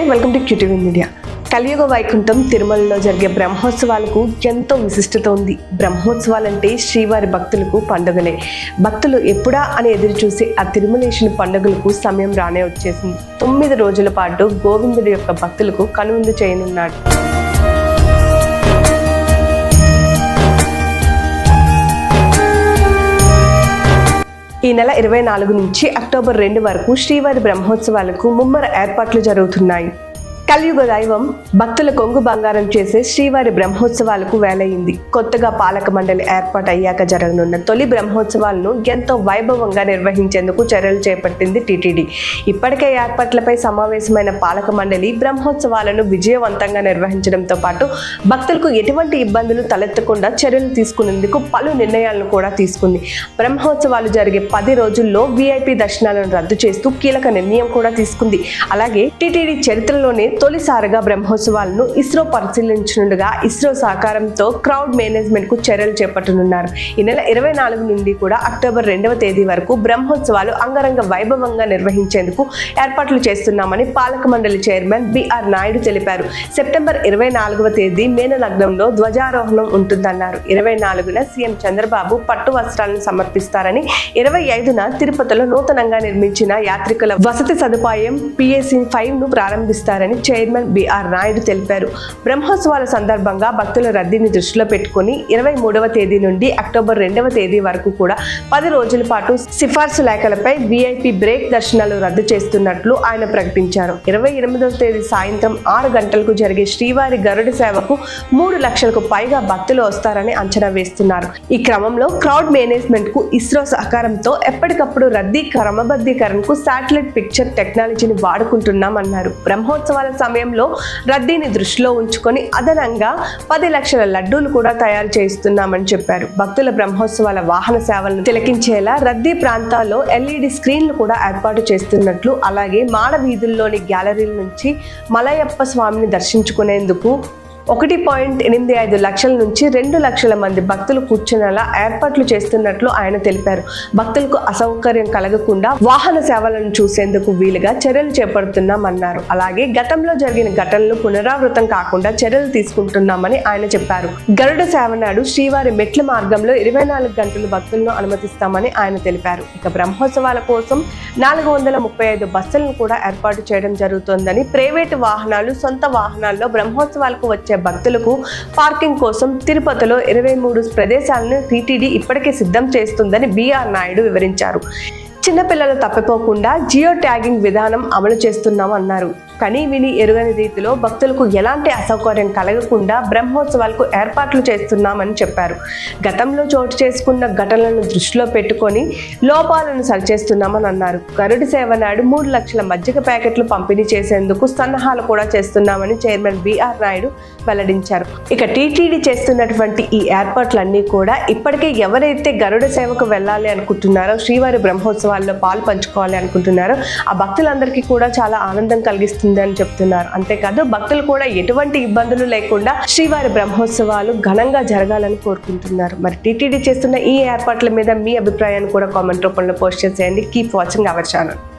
Welcome to QTV media. కలియుగ వైకుంఠం తిరుమలలో జరిగే బ్రహ్మోత్సవాలకు ఎంతో విశిష్టత ఉంది. బ్రహ్మోత్సవాలంటే శ్రీవారి భక్తులకు పండుగలే. భక్తులు ఎప్పుడా అని ఎదురు చూసి ఆ తిరుమలేశుని పండుగలకు సమయం రానే వచ్చేసింది. 9 రోజుల పాటు గోవిందుడి యొక్క భక్తులకు కనువిందు చేయనున్నాడు. ఈ నెల 24 నుంచి అక్టోబర్ 2 వరకు శ్రీవారి బ్రహ్మోత్సవాలకు ముమ్మర ఏర్పాట్లు జరుగుతున్నాయి. కలియుగ దైవం భక్తుల కొంగు బంగారం చేసే శ్రీవారి బ్రహ్మోత్సవాలకు వేలయ్యింది. కొత్తగా పాలక మండలి ఏర్పాటు అయ్యాక జరగనున్న తొలి బ్రహ్మోత్సవాలను ఎంతో వైభవంగా నిర్వహించేందుకు చర్యలు చేపట్టింది టీటీడీ. ఇప్పటికే ఏర్పాట్లపై సమావేశమైన పాలక మండలి బ్రహ్మోత్సవాలను విజయవంతంగా నిర్వహించడంతో పాటు భక్తులకు ఎటువంటి ఇబ్బందులు తలెత్తకుండా చర్యలు తీసుకునేందుకు పలు నిర్ణయాలను కూడా తీసుకుంది. బ్రహ్మోత్సవాలు జరిగే 10 రోజుల్లో VIP దర్శనాలను రద్దు చేస్తూ కీలక నిర్ణయం కూడా తీసుకుంది. అలాగే టీటీడీ చరిత్రలోనే తొలిసారిగా బ్రహ్మోత్సవాలను ఇస్రో పరిశీలించనుండగా ఇస్రో సహకారంతో క్రౌడ్ మేనేజ్మెంట్ కు చర్యలు చేపట్టనున్నారు. ఈ నెల 24 నుండి కూడా అక్టోబర్ 2వ తేదీ వరకు బ్రహ్మోత్సవాలు అంగరంగ వైభవంగా నిర్వహించేందుకు ఏర్పాట్లు చేస్తున్నామని పాలక మండలి చైర్మన్ బిఆర్ నాయుడు తెలిపారు. సెప్టెంబర్ 24వ తేదీ మేన లగ్నంలో ధ్వజారోహణం ఉంటుందన్నారు. 24న సీఎం చంద్రబాబు పట్టు వస్త్రాలను సమర్పిస్తారని, 25న తిరుపతిలో నూతనంగా నిర్మించిన యాత్రికుల వసతి సదుపాయం PAC5 ను ప్రారంభిస్తారని చైర్మన్ బిఆర్ నాయుడు తెలిపారు. బ్రహ్మోత్సవాల సందర్భంగా భక్తుల రద్దీని దృష్టిలో పెట్టుకుని 23వ తేదీ నుండి అక్టోబర్ 2వ తేదీ వరకు కూడా 10 రోజుల పాటు సిఫార్సు లేఖలపై VIP బ్రేక్ దర్శనాలు రద్దు చేస్తున్నట్లు ఆయన ప్రకటించారు. 28వ తేదీ సాయంత్రం 6 గంటలకు జరిగే శ్రీవారి గరుడ సేవకు 3 లక్షలకు పైగా భక్తులు వస్తారని అంచనా వేస్తున్నారు. ఈ క్రమంలో క్రౌడ్ మేనేజ్మెంట్ కు ఇస్రో సహకారంతో ఎప్పటికప్పుడు రద్దీ క్రమబద్ధీకరణకు శాటిలైట్ పిక్చర్ టెక్నాలజీని వాడుకుంటున్నామన్నారు. బ్రహ్మోత్సవాల సమయంలో రద్దీని దృష్టిలో ఉంచుకొని అదనంగా 10 లక్షల లడ్డూలు కూడా తయారు చేస్తున్నామని చెప్పారు. భక్తుల బ్రహ్మోత్సవాల వాహన సేవలను తిలకించేలా రద్దీ ప్రాంతాల్లో LED స్క్రీన్లు కూడా ఏర్పాటు చేస్తున్నట్లు, అలాగే మాడ వీధుల్లోని గ్యాలరీల నుంచి మలయప్ప స్వామిని దర్శించుకునేందుకు 1.85 లక్షల నుంచి 2 లక్షల మంది భక్తులు కూర్చునేలా ఏర్పాట్లు చేస్తున్నట్లు ఆయన తెలిపారు. భక్తులకు అసౌకర్యం కలగకుండా వాహన సేవలను చూసేందుకు వీలుగా చర్యలు చేపడుతున్నామన్నారు. అలాగే గతంలో జరిగిన ఘటనలు పునరావృతం కాకుండా చర్యలు తీసుకుంటున్నామని ఆయన చెప్పారు. గరుడ సేవ నాడు శ్రీవారి మెట్ల మార్గంలో 24 గంటలు భక్తులను అనుమతిస్తామని ఆయన తెలిపారు. ఇక బ్రహ్మోత్సవాల కోసం 435 బస్సులను కూడా ఏర్పాటు చేయడం జరుగుతోందని, ప్రైవేటు వాహనాలు, సొంత వాహనాల్లో బ్రహ్మోత్సవాలకు వచ్చే భక్తులకు పార్కింగ్ కోసం తిరుపతిలో 23 ప్రదేశాలను టీటీడీ ఇప్పటికే సిద్ధం చేస్తుందని బిఆర్ నాయుడు వివరించారు. చిన్నపిల్లలు తప్పిపోకుండా జియో ట్యాగింగ్ విధానం అమలు చేస్తున్నామన్నారు. కానీ విని ఎరుగని రీతిలో భక్తులకు ఎలాంటి అసౌకర్యం కలగకుండా బ్రహ్మోత్సవాలకు ఏర్పాట్లు చేస్తున్నామని చెప్పారు. గతంలో చోటు చేసుకున్న ఘటనలను దృష్టిలో పెట్టుకొని లోపాలను సరిచేస్తున్నామని అన్నారు. గరుడి సేవ నాడు 3 లక్షల మజ్జిగ ప్యాకెట్లు పంపిణీ చేసేందుకు సన్నాహాలు కూడా చేస్తున్నామని చైర్మన్ బిఆర్ నాయుడు వెల్లడించారు. ఇక టీటీడీ చేస్తున్నటువంటి ఈ ఏర్పాట్లన్నీ కూడా ఇప్పటికే ఎవరైతే గరుడ సేవకు వెళ్ళాలి అనుకుంటున్నారో, శ్రీవారి బ్రహ్మోత్సవాల్లో పాలు పంచుకోవాలి అనుకుంటున్నారో ఆ భక్తులందరికీ కూడా చాలా ఆనందం కలిగిస్తుంది అని చెప్తున్నారు. అంతేకాదు భక్తులు కూడా ఎటువంటి ఇబ్బందులు లేకుండా శ్రీవారి బ్రహ్మోత్సవాలు ఘనంగా జరగాలని కోరుకుంటున్నారు. మరి టీటీడీ చేస్తున్న ఈ ఏర్పాట్ల మీద మీ అభిప్రాయాన్ని కూడా కామెంట్ రూపంలో పోస్ట్ చేసేయండి. Keep watching our channel.